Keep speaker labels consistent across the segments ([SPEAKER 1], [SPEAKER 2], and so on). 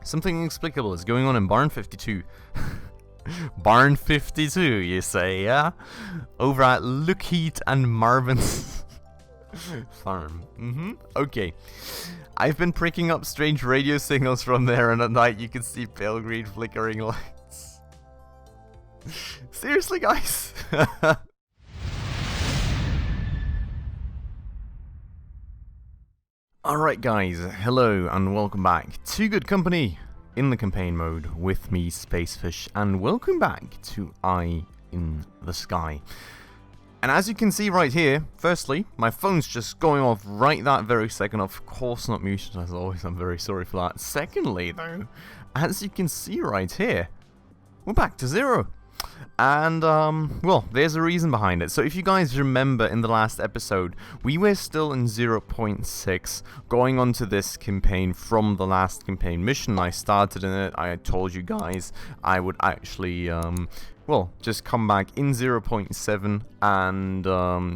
[SPEAKER 1] Something inexplicable is going on in Barn 52. Barn 52, you say, yeah? Over at Lookheat and Marvin's farm. Okay. I've been pricking up strange radio signals from there, and at night you can see pale green flickering lights. Seriously, guys? Alright guys, hello and welcome back to Good Company in the campaign mode with me, Spacefish, and welcome back to Eye in the Sky. And as you can see right here, firstly, my phone's just going off right that very second, of course not muted as always, I'm very sorry for that. Secondly though, as you can see right here, we're back to 0. And, well, there's a reason behind it. So if you guys remember in the last episode, we were still in 0.6, going on to this campaign from the last campaign mission. I started in it, I told you guys I would actually, well, just come back in 0.7 and,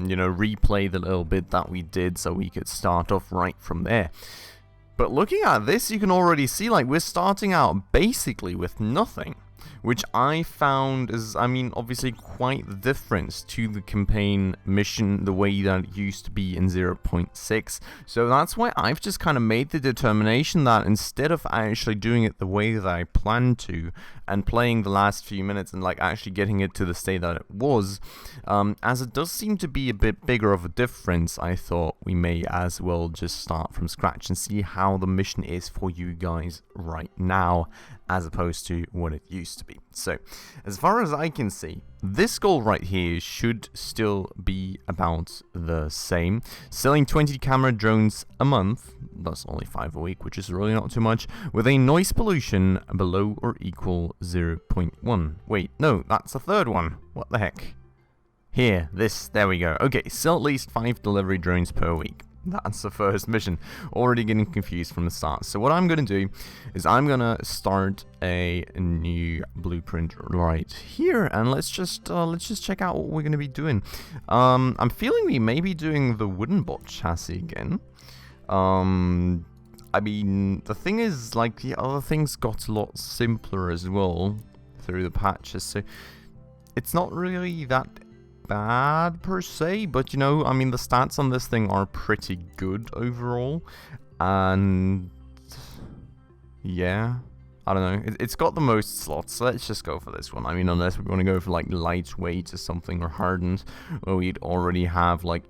[SPEAKER 1] you know, replay the little bit that we did so we could start off right from there. But looking at this, you can already see, like, we're starting out basically with nothing. Which I found is, I mean, obviously quite the difference to the campaign mission the way that it used to be in 0.6. So that's why I've just kind of made the determination that instead of actually doing it the way that I planned to and playing the last few minutes and like actually getting it to the state that it was, as it does seem to be a bit bigger of a difference, I thought we may as well just start from scratch and see how the mission is for you guys right now, as opposed to what it used to be. So, as far as I can see, this goal right here should still be about the same. Selling 20 camera drones a month, that's only 5 a week, which is really not too much, with a noise pollution below or equal 0.1. Wait, no, that's the third one. What the heck? Here, there we go. Okay, sell at least 5 delivery drones per week. That's the first mission. Already getting confused from the start. So what I'm going to do is I'm going to start a new blueprint right here, and let's just check out what we're going to be doing. I'm feeling we may be doing the wooden bot chassis again. I mean, the thing is, like, the other things got a lot simpler as well through the patches, so it's not really that bad per se, but you know, I mean, the stats on this thing are pretty good overall, and yeah, I don't know, it's got the most slots, so let's just go for this one. I mean, unless we want to go for like lightweight or something, or hardened, where we'd already have like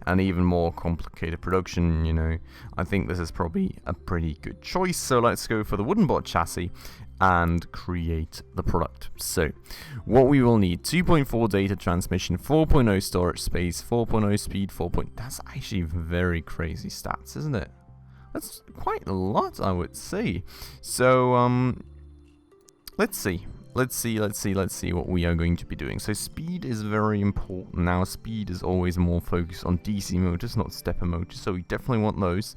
[SPEAKER 1] an even more complicated production, you know, I think this is probably a pretty good choice. So let's go for the wooden bot chassis and create the product. So what we will need: 2.4 data transmission, 4.0 storage space, 4.0 speed, that's actually very crazy stats, isn't it? That's quite a lot, I would say. So let's see what we are going to be doing. So speed is very important now. Speed is always more focused on DC motors, not stepper motors, so we definitely want those.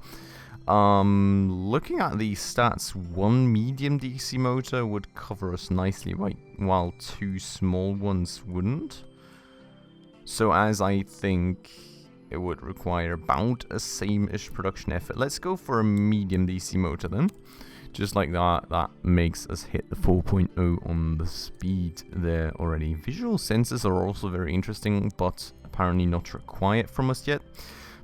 [SPEAKER 1] Looking at these stats, 1 medium DC motor would cover us nicely, right, while 2 small ones wouldn't. So as I think it would require about a same-ish production effort. Let's go for a medium DC motor then. Just like that, that makes us hit the 4.0 on the speed there already. Visual sensors are also very interesting, but apparently not required from us yet.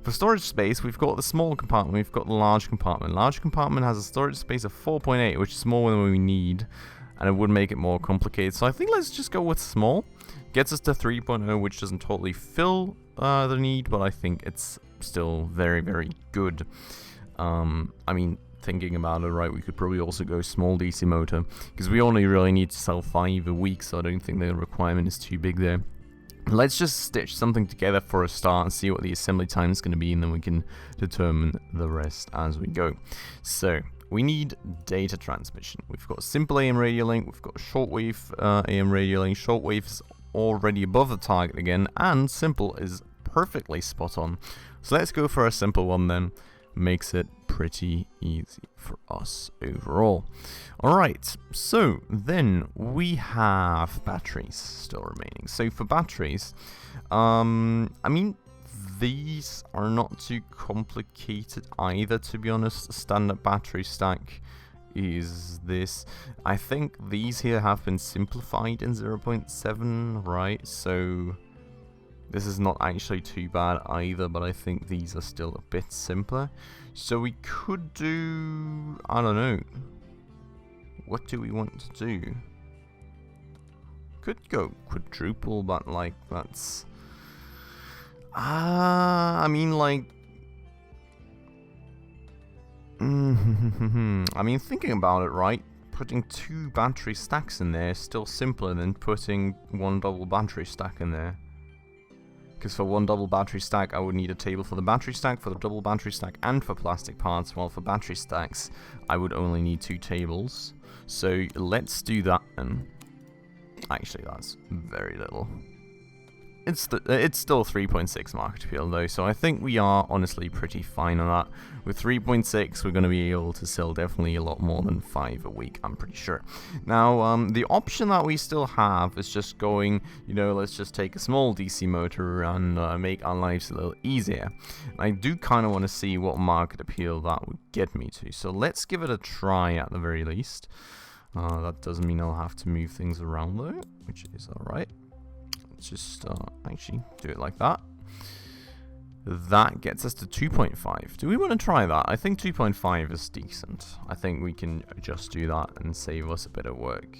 [SPEAKER 1] For storage space, we've got the small compartment, we've got the large compartment. Large compartment has a storage space of 4.8, which is more than we need, and it would make it more complicated. So I think let's just go with small. Gets us to 3.0, which doesn't totally fill the need, but I think it's still very, very good. I mean, thinking about it, right, we could probably also go small DC motor, because we only really need to sell 5 a week, so I don't think the requirement is too big there. Let's just stitch something together for a start and see what the assembly time is going to be, and then we can determine the rest as we go. So we need data transmission. We've got simple AM radio link, we've got shortwave AM radio link. Shortwave is already above the target again, and simple is perfectly spot on. So let's go for a simple one then. Makes it pretty easy for us overall. Alright, so then we have batteries still remaining. So for batteries, I mean, these are not too complicated either, to be honest. A standard battery stack is this. I think these here have been simplified in 0.7, right? So this is not actually too bad either, but I think these are still a bit simpler. So we could do, I don't know, what do we want to do? Could go quadruple, but like that's I mean, like I mean, thinking about it, right, putting 2 battery stacks in there is still simpler than putting 1 double battery stack in there. Because for 1 double battery stack, I would need a table for the battery stack, for the double battery stack, and for plastic parts, while for battery stacks, I would only need 2 tables. So let's do that then. Actually, that's very little. It's still 3.6 market appeal though, so I think we are honestly pretty fine on that. With 3.6, we're going to be able to sell definitely a lot more than 5 a week, I'm pretty sure. Now, the option that we still have is just going, you know, let's just take a small DC motor and make our lives a little easier. I do kind of want to see what market appeal that would get me to, so let's give it a try at the very least. That doesn't mean I'll have to move things around though, which is alright. Let's just actually do it like that. That gets us to 2.5. Do we want to try that? I think 2.5 is decent. I think we can just do that and save us a bit of work.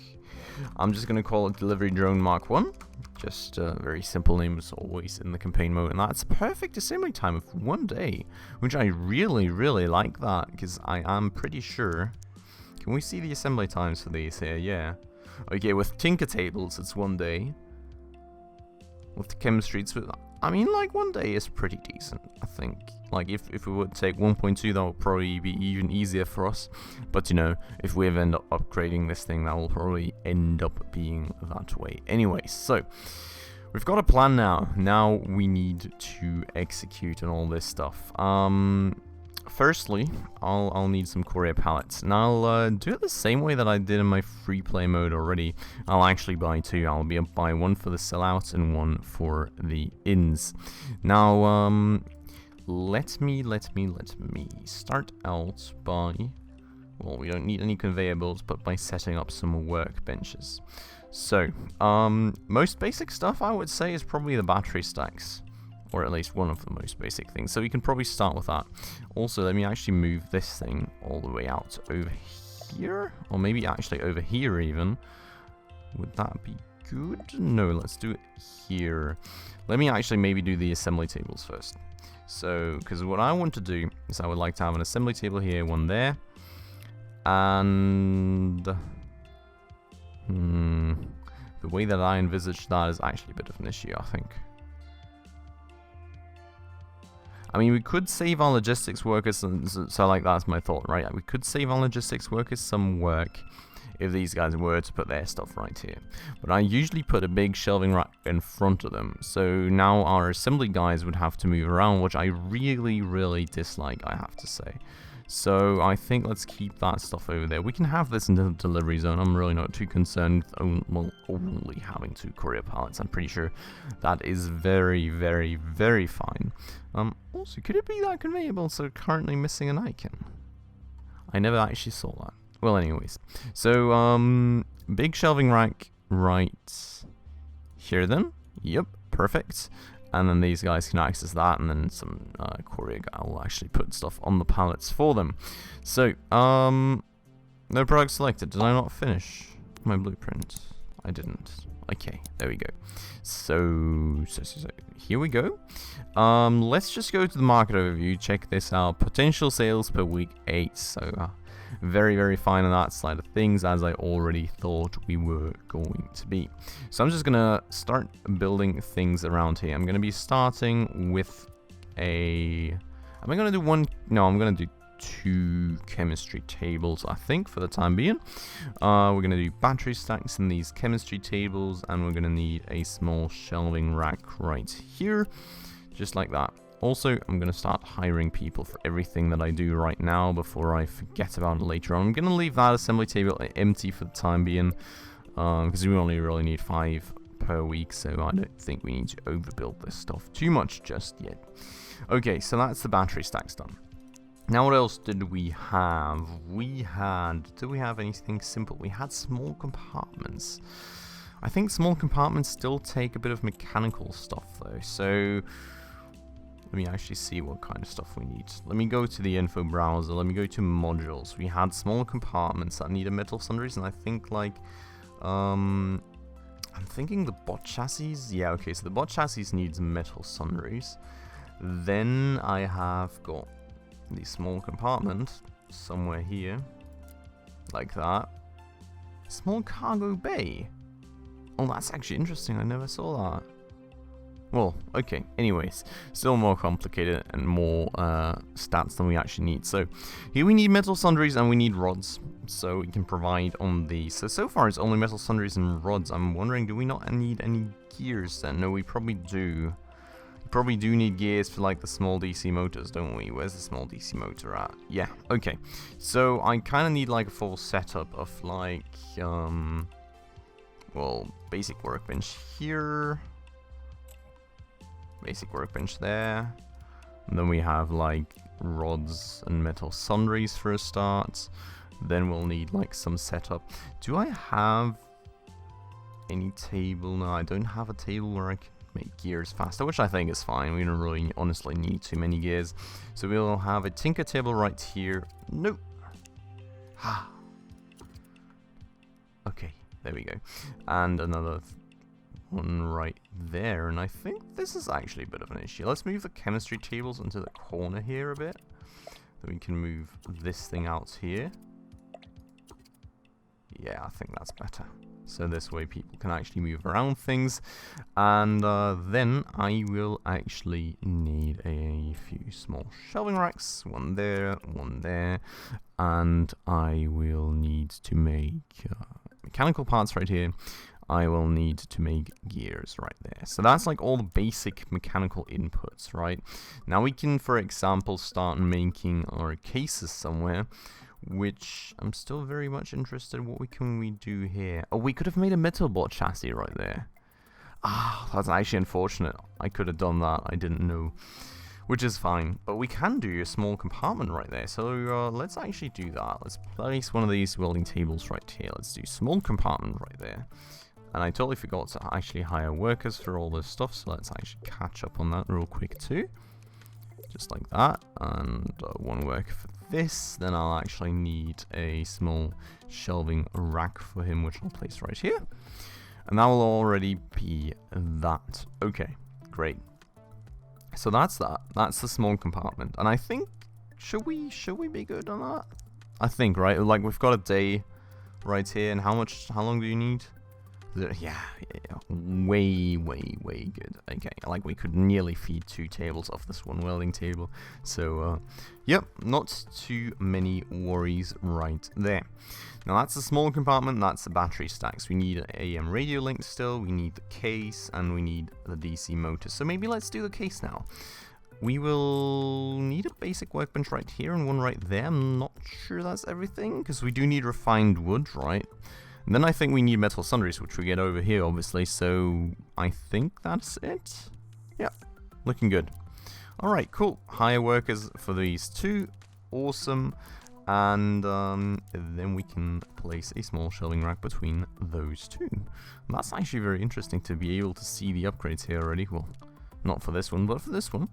[SPEAKER 1] I'm just going to call it Delivery Drone Mark 1. Just a very simple name as always in the campaign mode. And that's a perfect assembly time of 1 day, which I really, really like that because I am pretty sure. Can we see the assembly times for these here? Yeah. Okay, with Tinker Tables, it's 1 day. With the chemistry, it's, I mean, like 1 day is pretty decent, I think. Like, if we would take 1.2, that would probably be even easier for us. But, you know, if we ever end up upgrading this thing, that will probably end up being that way. Anyway, so we've got a plan now. Now we need to execute on all this stuff. Firstly, I'll need some courier pallets, and I'll do it the same way that I did in my free play mode already. I'll actually buy 2. I'll buy 1 for the sellouts and 1 for the ins. Now, let me start out by, well, we don't need any conveyor belts, but by setting up some workbenches. So, most basic stuff I would say is probably the battery stacks. Or at least one of the most basic things. So we can probably start with that. Also, let me actually move this thing all the way out over here. Or maybe actually over here even. Would that be good? No, let's do it here. Let me actually maybe do the assembly tables first. So, because what I want to do is I would like to have an assembly table here, 1 there. And the way that I envisage that is actually a bit of an issue, I think. I mean, we could save our logistics workers, so like that's my thought, right? We could save our logistics workers some work if these guys were to put their stuff right here. But I usually put a big shelving rack in front of them, so now our assembly guys would have to move around, which I really, really dislike, I have to say. So I think let's keep that stuff over there. We can have this in the delivery zone. I'm really not too concerned with only having 2 courier pallets. I'm pretty sure that is very, very, very fine. Also, could it be that conveyor belts are currently missing an icon? I never actually saw that. Well, anyways. So, big shelving rack right here then. Yep, perfect. And then these guys can access that, and then some courier guy will actually put stuff on the pallets for them. So, no product selected. Did I not finish my blueprint? I didn't. Okay, there we go. So here we go. Let's just go to the market overview. Check this out. Potential sales per week 8. So very, very fine on that side of things, as I already thought we were going to be. So I'm just gonna start building things around here. I'm gonna be starting with a. Am I gonna do one? No, I'm gonna do 2 chemistry tables, I think, for the time being. We're gonna do battery stacks in these chemistry tables, and we're gonna need a small shelving rack right here, just like that. Also, I'm going to start hiring people for everything that I do right now before I forget about it later on. I'm going to leave that assembly table empty for the time being, because we only really need 5 per week, so I don't think we need to overbuild this stuff too much just yet. Okay, so that's the battery stacks done. Now what else did we have? Did we have anything simple? We had small compartments. I think small compartments still take a bit of mechanical stuff though, so let me actually see what kind of stuff we need. Let me go to the info browser, let me go to modules. We had small compartments that needed metal sundries, and I think like, I'm thinking the bot chassis, yeah, okay, so the bot chassis needs metal sundries. Then I have got the small compartment somewhere here, like that. Small cargo bay. Oh, that's actually interesting, I never saw that. Well, okay, anyways, still more complicated and more stats than we actually need. So here we need metal sundries and we need rods, so we can provide on these. So far it's only metal sundries and rods. I'm wondering, do we not need any gears then? No, we probably do. We probably do need gears for like the small DC motors, don't we? Where's the small DC motor at? Yeah, okay. So I kind of need like a full setup of like, well, basic workbench here. Basic workbench there, and then we have like rods and metal sundries for a start. Then we'll need like some setup. Do I have any table? No, I don't have a table where I can make gears faster, which I think is fine. We don't really honestly need too many gears, so we'll have a tinker table right here. Nope. Okay, there we go, and another one right there, and I think this is actually a bit of an issue. Let's move the chemistry tables into the corner here a bit. Then we can move this thing out here. Yeah, I think that's better. So this way people can actually move around things. And then I will actually need a few small shelving racks. One there, and I will need to make mechanical parts right here. I will need to make gears right there. So that's like all the basic mechanical inputs, right? Now we can, for example, start making our cases somewhere, which I'm still very much interested in. What can we do here? Oh, we could have made a metal bot chassis right there. Ah, that's actually unfortunate. I could have done that. I didn't know. Which is fine. But we can do a small compartment right there. So let's actually do that. Let's place one of these welding tables right here. Let's do small compartment right there. And I totally forgot to actually hire workers for all this stuff, so let's actually catch up on that real quick too. Just like that, and one worker for this. Then I'll actually need a small shelving rack for him, which I'll place right here. And that will already be that. Okay, great. So that's that. That's the small compartment. And I think, should we be good on that? I think, right? Like, we've got a day right here, and how long do you need? Yeah, way good. Okay, like we could nearly feed 2 tables off this one welding table. So, yep, not too many worries right there. Now that's the small compartment, that's the battery stacks. We need an AM radio link still, we need the case, and we need the DC motor. So maybe let's do the case now. We will need a basic workbench right here and one right there. I'm not sure that's everything, because we do need refined wood, right? And then I think we need metal sundries, which we get over here, obviously, so I think that's it. Yeah, looking good. Alright, cool. Hire workers for these 2. Awesome. And then we can place a small shelving rack between those 2. And that's actually very interesting to be able to see the upgrades here already. Well, not for this one, but for this one.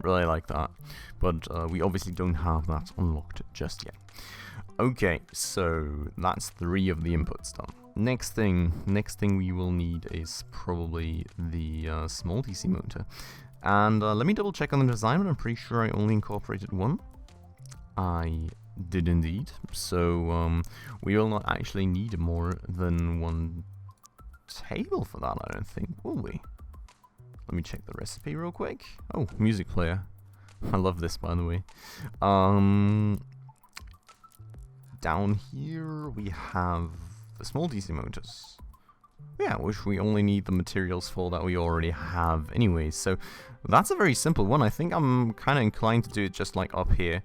[SPEAKER 1] Really like that. But we obviously don't have that unlocked just yet. Okay, so that's 3 of the inputs done. Next thing we will need is probably the small DC motor. And let me double check on the design, but I'm pretty sure I only incorporated 1. I did indeed. So we will not actually need more than 1 table for that, I don't think, will we? Let me check the recipe real quick. Oh, music player. I love this, by the way. Down here we have the small DC motors. Yeah, which we only need the materials for that we already have anyways. So that's a very simple one. I think I'm kind of inclined to do it just like up here,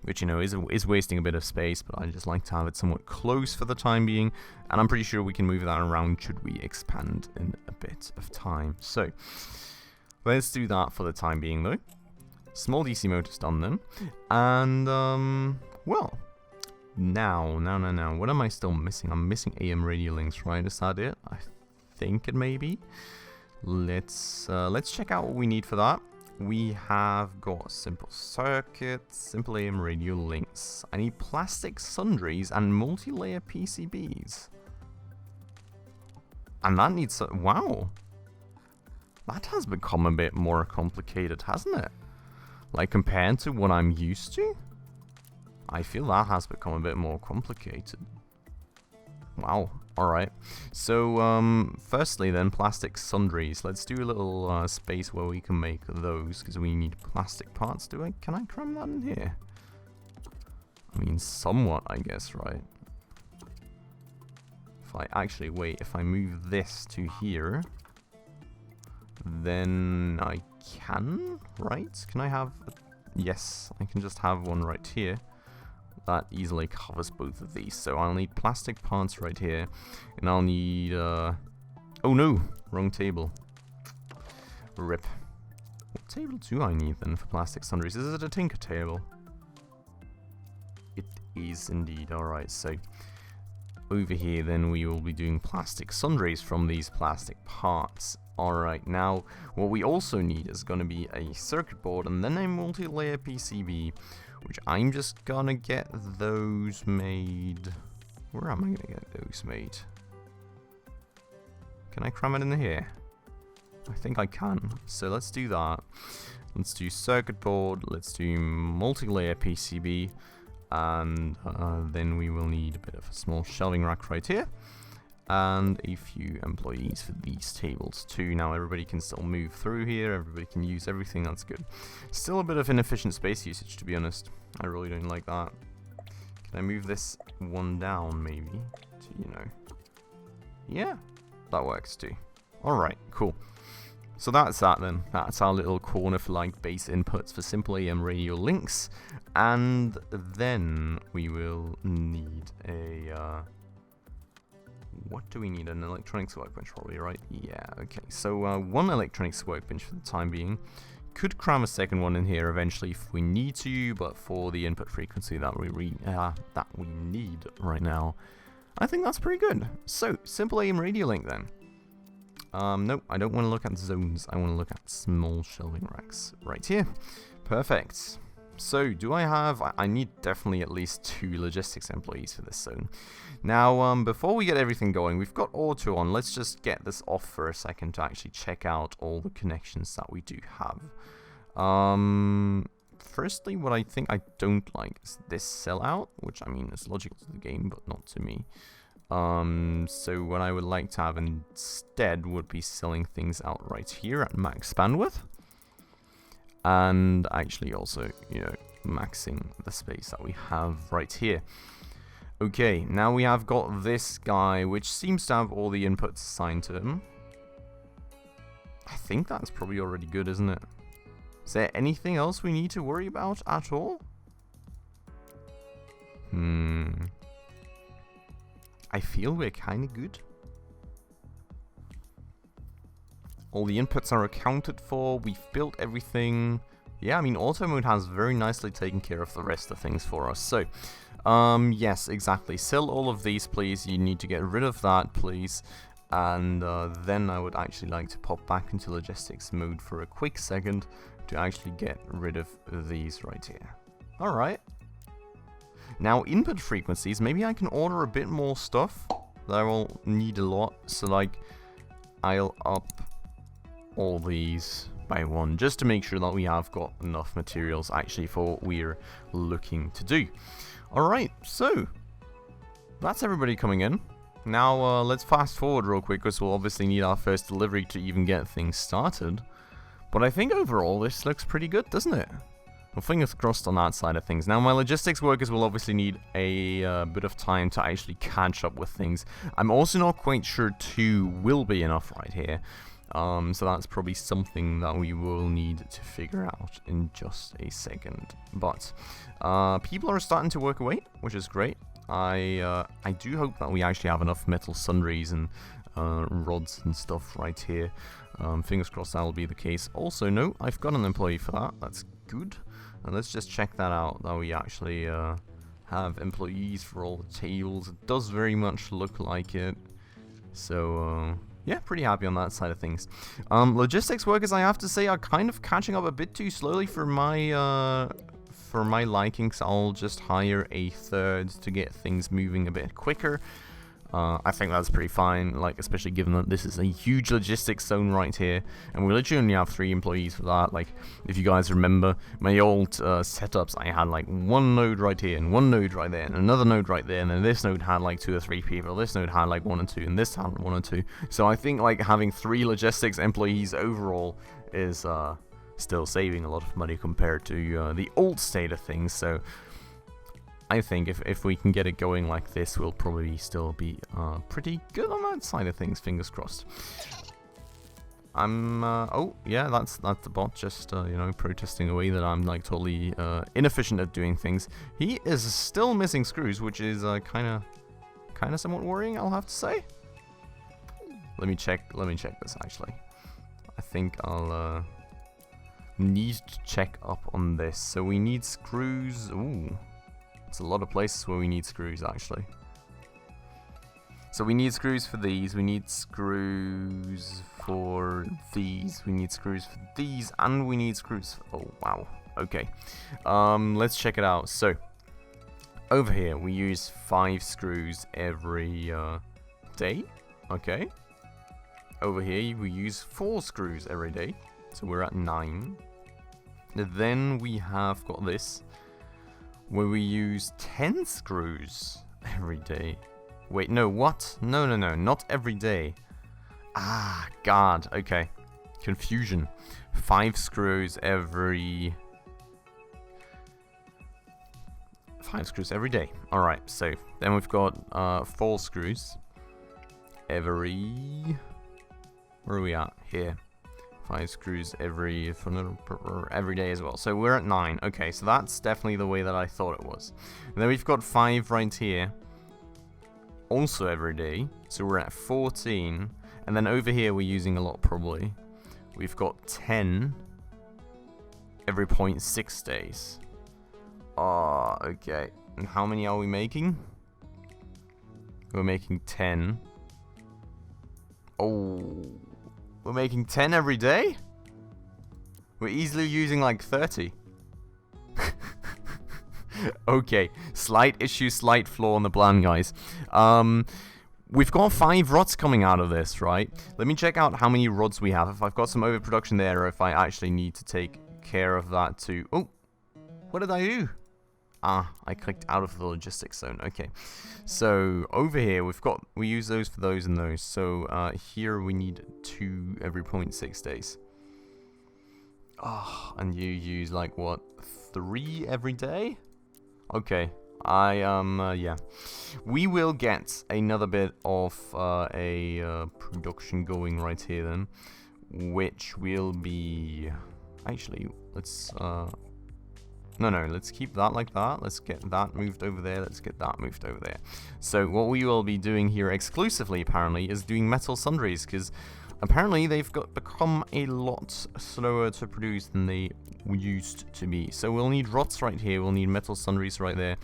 [SPEAKER 1] which, you know, is wasting a bit of space, but I just like to have it somewhat close for the time being. And I'm pretty sure we can move that around should we expand in a bit of time. So let's do that for the time being though. Small DC motors done then. And, well, now, what am I still missing? I'm missing AM radio links, right? Is that it? I think it may be. Let's check out what we need for that. We have got simple circuits, simple AM radio links. I need plastic sundries and multi-layer PCBs. And that needs, wow. That has become a bit more complicated, hasn't it? Like, compared to what I'm used to? I feel that has become a bit more complicated. Wow, alright. So, firstly then, plastic sundries. Let's do a little space where we can make those, because we need plastic parts. Can I cram that in here? I mean, somewhat, I guess, right? If I actually, wait, if I move this to here, then I can, right? Can I have, yes, I can just have one right here. That easily covers both of these. So I'll need plastic parts right here, and I'll need, oh no, wrong table. Rip. What table do I need then for plastic sundries? Is it a tinker table? It is indeed, alright, so over here then we will be doing plastic sundries from these plastic parts. Alright, now what we also need is going to be a circuit board and then a multi-layer PCB, which I'm just gonna get those made. Where am I gonna get those made? Can I cram it in here? I think I can. So let's do that. Let's do circuit board, let's do multi-layer PCB, and then we will need a bit of a small shelving rack right here. And a few employees for these tables too. Now everybody can still move through here, everybody can use everything, that's good. Still a bit of inefficient space usage, to be honest. I really don't like that. Can I move this one down maybe? To, you know. Yeah, that works too. Alright, cool. So that's that then. That's our little corner for like base inputs for simple AM radio links. And then we will need a what do we need? An electronics workbench probably, right? Yeah, okay. So one electronics workbench for the time being. Could cram a second one in here eventually if we need to, but for the input frequency that we need right now, I think that's pretty good. So, simple AM radio link then. Nope, I don't want to look at zones. I want to look at small shelving racks right here. Perfect. So, do I have... I need definitely at least 2 logistics employees for this zone. Now, before we get everything going, we've got auto on. Let's just get this off for a second to actually check out all the connections that we do have. Firstly, what I think I don't like is this sellout, which, I mean, is logical to the game, but not to me. So what I would like to have instead would be selling things out right here at max bandwidth. And actually also, you know, maxing the space that we have right here. Okay, now we have got this guy, which seems to have all the inputs assigned to him. I think that's probably already good, isn't it? Is there anything else we need to worry about at all? I feel we're kind of good. All the inputs are accounted for. We've built everything. Yeah, I mean, auto mode has very nicely taken care of the rest of things for us. So, yes, exactly. Sell all of these, please. You need to get rid of that, please. And then I would actually like to pop back into logistics mode for a quick second to actually get rid of these right here. Alright. Now, input frequencies. Maybe I can order a bit more stuff that I will need a lot. So, like, I'll up all these by 1 just to make sure that we have got enough materials actually for what we're looking to do. Alright, so that's everybody coming in. Now let's fast forward real quick because we'll obviously need our first delivery to even get things started. But I think overall this looks pretty good, doesn't it? Well, fingers crossed on that side of things. Now my logistics workers will obviously need a bit of time to actually catch up with things. I'm also not quite sure 2 will be enough right here. So that's probably something that we will need to figure out in just a second. But people are starting to work away, which is great. I do hope that we actually have enough metal sundries and rods and stuff right here. Fingers crossed that will be the case. Also, no, I've got an employee for that. That's good. And let's just check that out, that we actually have employees for all the tables. It does very much look like it. So, yeah, pretty happy on that side of things. Logistics workers, I have to say, are kind of catching up a bit too slowly for my liking, so I'll just hire a third to get things moving a bit quicker. I think that's pretty fine, like, especially given that this is a huge logistics zone right here, and we literally only have 3 employees for that. Like, if you guys remember my old setups, I had like 1 node right here, and 1 node right there, and another node right there, and then this node had like 2 or 3 people, this node had like 1 or 2, and this had 1 or 2. So I think like having 3 logistics employees overall is still saving a lot of money compared to the old state of things. So I think if we can get it going like this, we'll probably still be pretty good on that side of things, fingers crossed. Oh, yeah, that's the bot just, you know, protesting away that I'm, like, totally inefficient at doing things. He is still missing screws, which is kind of somewhat worrying, I'll have to say. Let me check this, actually. I think I'll need to check up on this. So we need screws. Ooh. It's a lot of places where we need screws, actually. So we need screws for these, we need screws for these, we need screws for these, and we need screws for, oh, wow. Okay. Let's check it out. So, over here, we use 5 screws every day. Okay. Over here, we use 4 screws every day. So we're at 9. And then we have got this, where we use 10 screws every day. Wait, no, what? No, not every day. Ah, God, okay. Confusion. 5 screws every... 5 screws every day. Alright, so then we've got 4 screws every... Where are we at? Here. 5 screws every day as well. So we're at 9. Okay, so that's definitely the way that I thought it was. And then we've got 5 right here. Also every day. So we're at 14. And then over here we're using a lot probably. We've got 10 every 0.6 days. Ah, okay. And how many are we making? We're making 10. Oh... We're making 10 every day? We're easily using like 30. Okay, slight issue, slight flaw on the plan, guys. We've got 5 rods coming out of this, right? Let me check out how many rods we have, if I've got some overproduction there, or if I actually need to take care of that too. Oh, what did I do? Ah, I clicked out of the logistics zone. Okay, so over here we use those for those and those. So here we need 2 every 0.6 days. Oh, and you use like what, 3 every day? Okay, yeah. We will get another bit of a production going right here then, which will be actually let's. No, let's keep that like that. Let's get that moved over there. Let's get that moved over there. So what we will be doing here exclusively, apparently, is doing metal sundries, because apparently they've become a lot slower to produce than they used to be. So we'll need rods right here. We'll need metal sundries right there.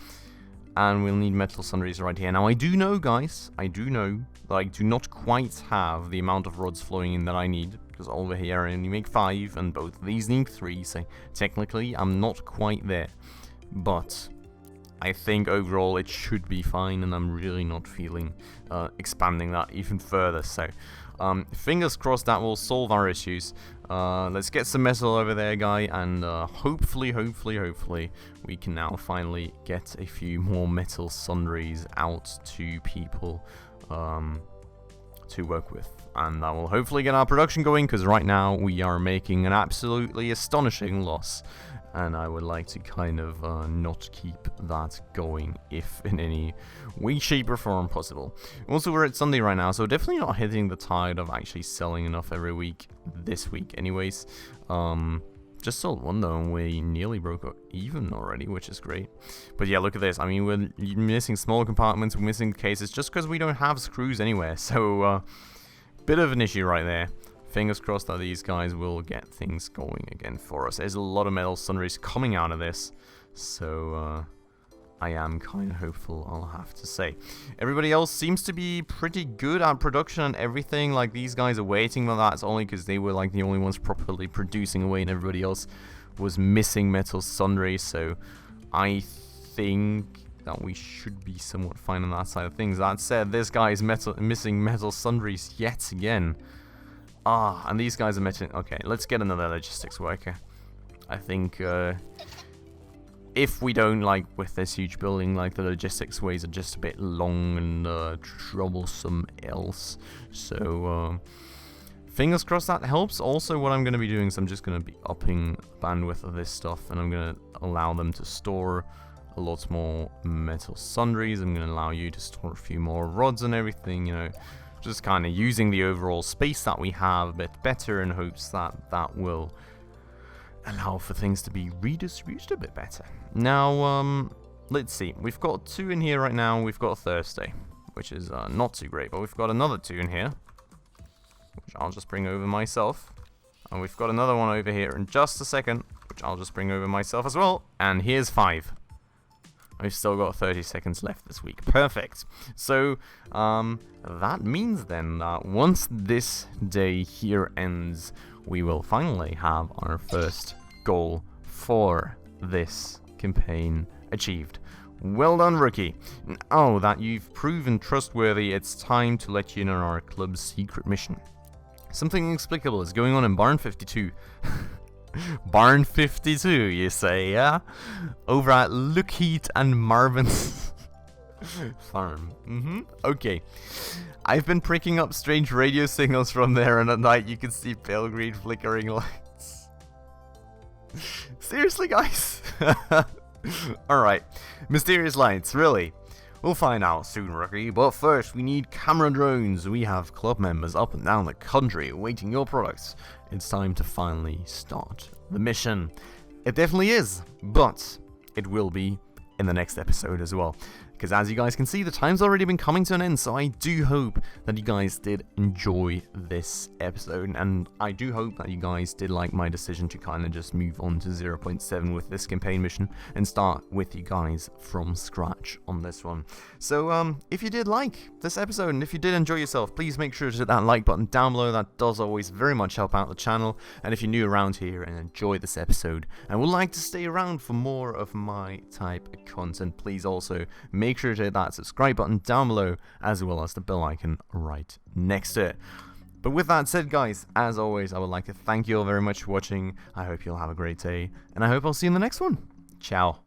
[SPEAKER 1] And we'll need metal sundries right here. Now, I do know, guys, I do know that I do not quite have the amount of rods flowing in that I need, because over here I only make 5, and both of these need 3, so technically I'm not quite there. But I think overall it should be fine, and I'm really not feeling expanding that even further. So fingers crossed that will solve our issues. Let's get some metal over there, guy, and hopefully we can now finally get a few more metal sundries out to people to work with, and that will hopefully get our production going, because right now we are making an absolutely astonishing loss, and I would like to kind of not keep that going if in any way, shape or form possible. Also, we're at Sunday right now, so definitely not hitting the tide of actually selling enough every week this week anyways. Just sold 1 though, and we nearly broke even already, which is great. But yeah, look at this. I mean, we're missing small compartments, we're missing cases, just because we don't have screws anywhere. So, bit of an issue right there. fingers crossed that these guys will get things going again for us. There's a lot of metal sundries coming out of this, so I am kind of hopeful, I'll have to say. Everybody else seems to be pretty good at production and everything. Like, these guys are waiting, but that's only because they were like the only ones properly producing away, and everybody else was missing metal sundries. So I think that we should be somewhat fine on that side of things. That said, this guy is missing metal sundries yet again. And these guys are missing. Okay, let's get another logistics worker. I think if we don't, like, with this huge building, like, the logistics ways are just a bit long and troublesome else. So fingers crossed that helps. Also, what I'm going to be doing is I'm just going to be upping the bandwidth of this stuff, and I'm going to allow them to store a lot more metal sundries. I'm going to allow you to store a few more rods and everything, you know, just kind of using the overall space that we have a bit better in hopes that that will allow for things to be redistributed a bit better. Now, let's see. We've got 2 in here right now. We've got Thursday, which is not too great, but we've got another 2 in here, which I'll just bring over myself. And we've got another one over here in just a second, which I'll just bring over myself as well. And here's 5. We've still got 30 seconds left this week. Perfect. So, that means then that once this day here ends, we will finally have our first goal for this campaign achieved. Well done, rookie. Oh, that you've proven trustworthy, it's time to let you in on our club's secret mission. Something inexplicable is going on in Barn 52. Barn 52, you say, yeah? Over at Lookheat and Marvin's farm. Okay. I've been pricking up strange radio signals from there, and at night you can see pale green flickering lights. Seriously, guys? Alright. Mysterious lights, really? We'll find out soon, rookie, but first we need camera drones. We have club members up and down the country awaiting your products. It's time to finally start the mission. It definitely is, but it will be in the next episode as well. Because as you guys can see, the time's already been coming to an end, so I do hope that you guys did enjoy this episode, and I do hope that you guys did like my decision to kind of just move on to 0.7 with this campaign mission and start with you guys from scratch on this one. So if you did like this episode and if you did enjoy yourself, please make sure to hit that like button down below. That does always very much help out the channel. And if you're new around here and enjoy this episode and would like to stay around for more of my type of content, please also make sure to hit that subscribe button down below, as well as the bell icon right next to it. But with that said, guys, as always, I would like to thank you all very much for watching. I hope you'll have a great day, and I hope I'll see you in the next one. Ciao.